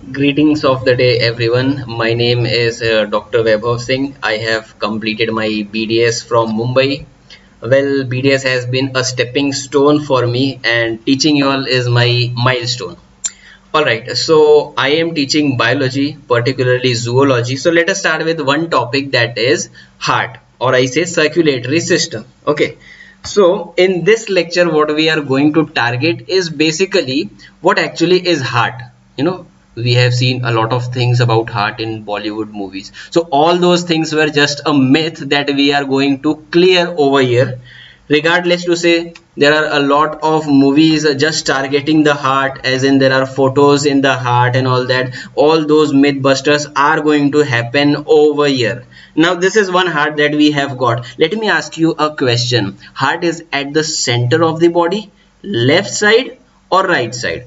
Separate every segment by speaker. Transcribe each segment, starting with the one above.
Speaker 1: Greetings of the day, everyone. My name is Dr. Vaibhav Singh. I have completed my BDS from Mumbai. Well, BDS has been a stepping stone for me, and teaching you all is my milestone. All right, so I am teaching biology, particularly zoology. So let us start with one topic, that is heart, or I say circulatory system. Okay, so in this lecture, what we are going to target is basically what actually is heart. You know, we have seen a lot of things about heart in Bollywood movies. So all those things were just a myth that we are going to clear over here. Regardless to say, there are a lot of movies just targeting the heart, as in there are photos in the heart and all that. All those mythbusters are going to happen over here. Now this is one heart that we have got. Let me ask you a question. Heart is at the center of the body, left side or right side?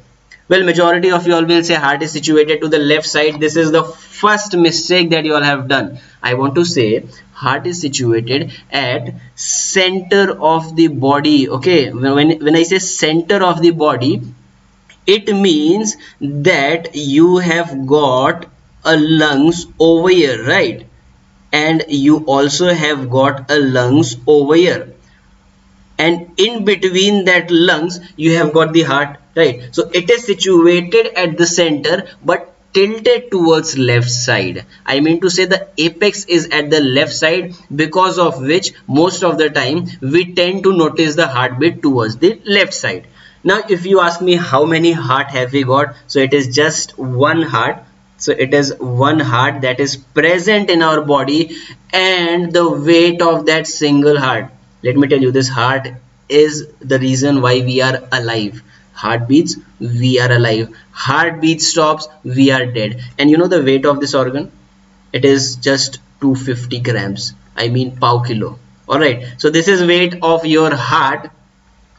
Speaker 1: Well, majority of you all will say heart is situated to the left side. This is the first mistake that you all have done. I want to say heart is situated at center of the body. Okay, when I say center of the body, it means that you have got a lungs over here, right? And you also have got a lungs over here, and in between that lungs you have got the heart, right? So it is situated at the center but tilted towards left side. I mean to say the apex is at the left side, because of which most of the time we tend to notice the heartbeat towards the left side. Now if you ask me how many heart have we got, so it is just one heart. So it is one heart that is present in our body, and the weight of that single heart, let me tell you, this heart is the reason why we are alive. Heart beats, we are alive. Heartbeat stops, we are dead. And you know the weight of this organ? It is just 250 grams. I mean pow kilo. Alright, so this is weight of your heart,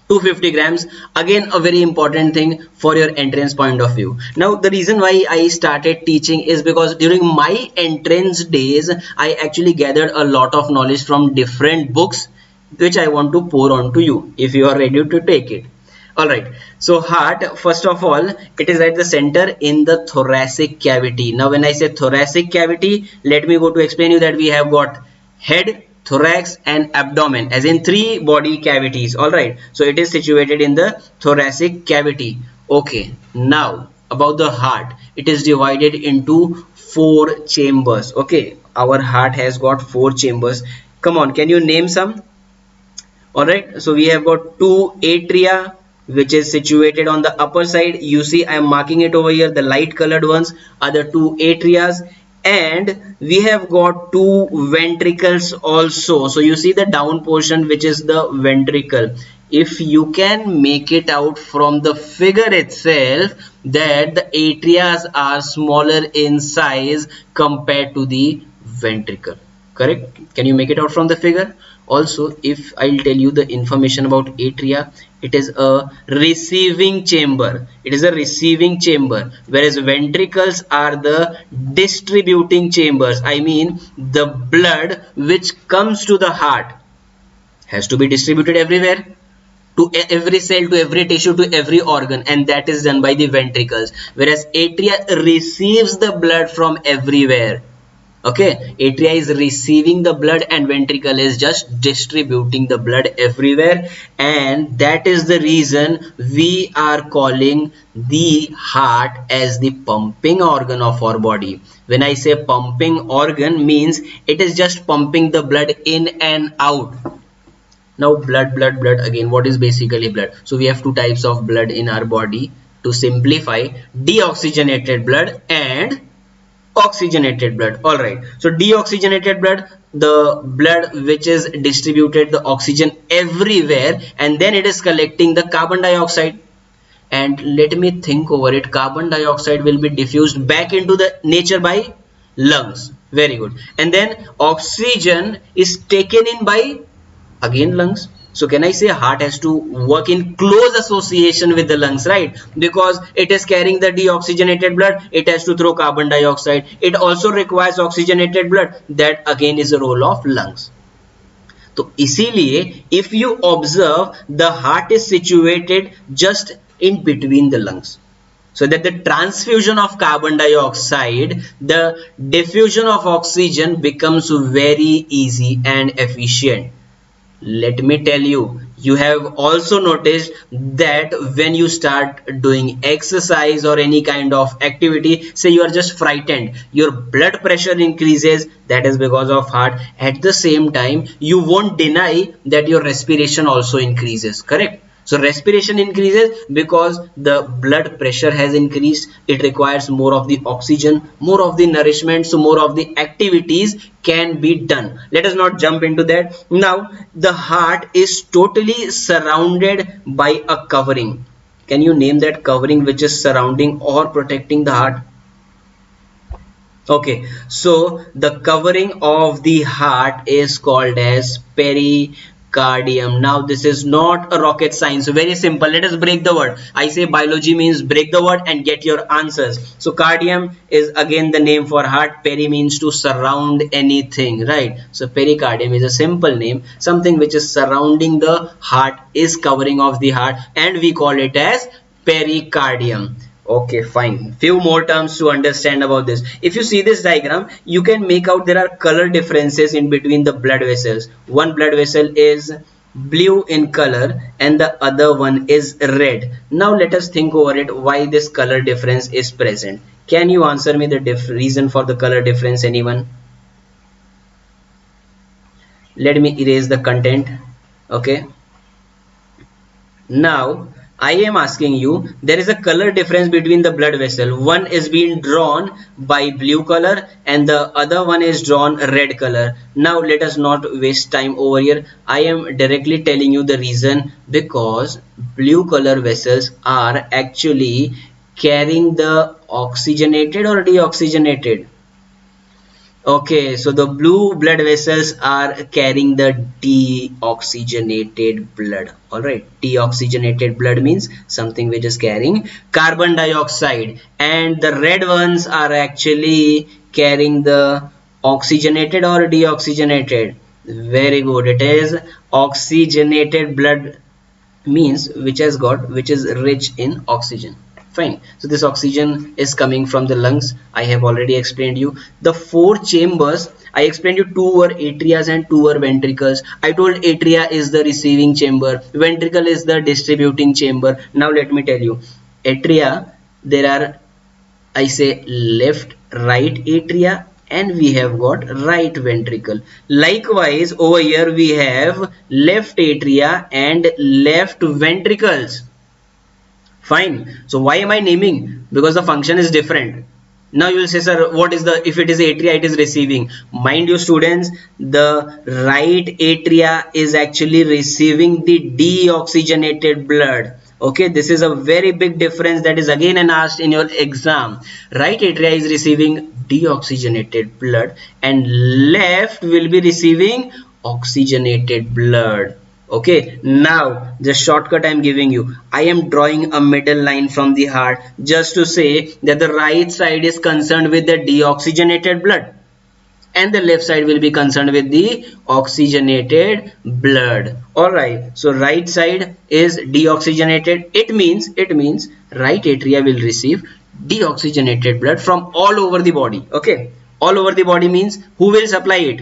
Speaker 1: 250 grams. Again, a very important thing for your entrance point of view. Now the reason why I started teaching is because during my entrance days I actually gathered a lot of knowledge from different books, which I want to pour on to you if you are ready to take it. Alright, so heart, first of all, it is at the center in the thoracic cavity. Now when I say thoracic cavity, let me go to explain you that we have got head, thorax and abdomen, as in three body cavities. Alright, so it is situated in the thoracic cavity. Okay, now about the heart, it is divided into four chambers. Okay, our heart has got four chambers. Come on, can you name some? Alright, so we have got two atria, which is situated on the upper side. You see I am marking it over here, the light colored ones are the two atrias, and we have got two ventricles also. So you see the down portion, which is the ventricle. If you can make it out from the figure itself, that the atrias are smaller in size compared to the ventricle. Correct? Can you make it out from the figure? Also, if I'll tell you the information about atria, it is a receiving chamber. It is a receiving chamber, whereas ventricles are the distributing chambers. I mean, the blood which comes to the heart has to be distributed everywhere, to every cell, to every tissue, to every organ, and that is done by the ventricles, whereas atria receives the blood from everywhere. Okay, atria is receiving the blood and ventricle is just distributing the blood everywhere, and that is the reason we are calling the heart as the pumping organ of our body. When I say pumping organ, means it is just pumping the blood in and out. Now blood again, what is basically blood? So we have two types of blood in our body. To simplify, deoxygenated blood and oxygenated blood. All right, so deoxygenated blood, the blood which is distributed the oxygen everywhere, and then it is collecting the carbon dioxide. And let me think over it, carbon dioxide will be diffused back into the nature by lungs. Very good. And then oxygen is taken in by again lungs. So can I say heart has to work in close association with the lungs, right? Because it is carrying the deoxygenated blood, it has to throw carbon dioxide. It also requires oxygenated blood. That again is the role of lungs. तो इसीलिए if you observe, the heart is situated just in between the lungs. so that the transfusion of carbon dioxide, the diffusion of oxygen becomes very easy and efficient. Let me tell you, you have also noticed that when you start doing exercise or any kind of activity, say you are just frightened, your blood pressure increases. That is because of heart. At the same time, you won't deny that your respiration also increases, correct? So respiration increases because the blood pressure has increased. It requires more of the oxygen, more of the nourishment, so more of the activities can be done. Let us not jump into that. Now the heart is totally surrounded by a covering. Can you name that covering which is surrounding or protecting the heart? Okay, so the covering of the heart is called as pericardium. Now this is not a rocket science, very simple. Let us break the word. I say biology means break the word and get your answers. So cardium is again the name for heart. Peri means to surround anything, right? So pericardium is a simple name. Something which is surrounding the heart is covering of the heart, and we call it as pericardium. Okay, fine. Few more terms to understand about this. If you see this diagram, you can make out there are color differences in between the blood vessels. One blood vessel is blue in color and the other one is red. Now let us think over it why this color difference is present. Can you answer me the reason for the color difference, anyone? Let me erase the content. Okay. Now I am asking you, there is a color difference between the blood vessel. One is being drawn by blue color and the other one is drawn red color. Now let us not waste time over here. I am directly telling you the reason, because blue color vessels are actually carrying the oxygenated or deoxygenated. Okay, so the blue blood vessels are carrying the deoxygenated blood. Alright, deoxygenated blood means something which is carrying carbon dioxide, and the red ones are actually carrying the oxygenated or deoxygenated. Very good, it is oxygenated blood, means which is rich in oxygen. Fine, so this oxygen is coming from the lungs. I have already explained you the four chambers. I explained you two were atrias and two were ventricles. I told atria is the receiving chamber, ventricle is the distributing chamber. Now let me tell you, atria, there are, I say, left right atria and we have got right ventricle. Likewise over here we have left atria and left ventricles. Fine. So why am I naming? Because the function is different. Now you will say, sir, what is the, if it is atria, it is receiving. Mind you students, the right atria is actually receiving the deoxygenated blood. Okay, this is a very big difference that is again and asked in your exam. Right atria is receiving deoxygenated blood and left will be receiving oxygenated blood. Okay, now the shortcut I am giving you, I am drawing a middle line from the heart just to say that the right side is concerned with the deoxygenated blood and the left side will be concerned with the oxygenated blood. Alright, so right side is deoxygenated. It means right atria will receive deoxygenated blood from all over the body. Okay, all over the body means who will supply it?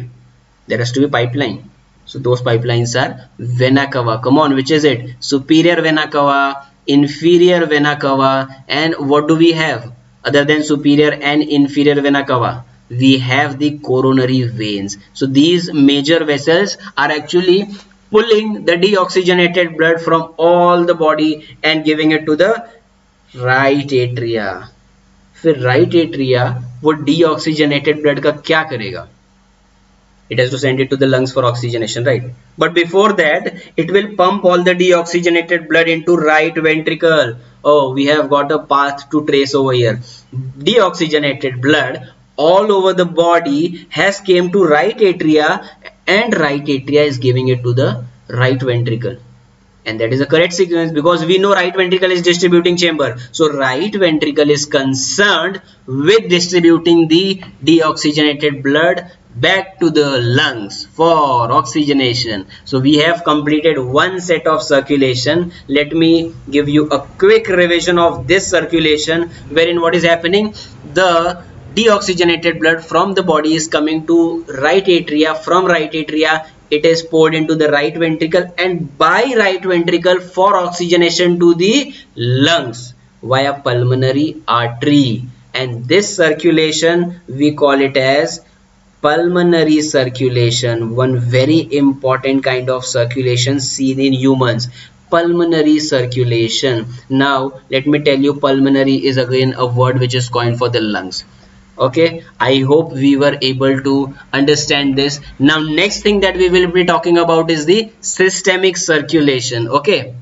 Speaker 1: There has to be pipeline. So those pipelines are vena cava. Come on, which is it? Superior vena cava, inferior vena cava, and what do we have other than superior and inferior vena cava? We have the coronary veins. So these major vessels are actually pulling the deoxygenated blood from all the body and giving it to the right atria. फिर right atria वो deoxygenated blood का क्या करेगा? It has to send it to the lungs for oxygenation, right? But before that, it will pump all the deoxygenated blood into right ventricle. Oh, we have got a path to trace over here. Deoxygenated blood all over the body has came to right atria and right atria is giving it to the right ventricle. And that is the correct sequence because we know right ventricle is distributing chamber. So right ventricle is concerned with distributing the deoxygenated blood. back to the lungs for oxygenation. So we have completed one set of circulation. Let me give you a quick revision of this circulation, wherein what is happening, the deoxygenated blood from the body is coming to right atria. From right atria it is poured into the right ventricle, and by right ventricle for oxygenation to the lungs via pulmonary artery. And this circulation we call it as pulmonary circulation, one very important kind of circulation seen in humans. Pulmonary circulation. Now let me tell you, pulmonary is again a word which is coined for the lungs. Okay, I hope we were able to understand this. Now next thing that we will be talking about is the systemic circulation. Okay,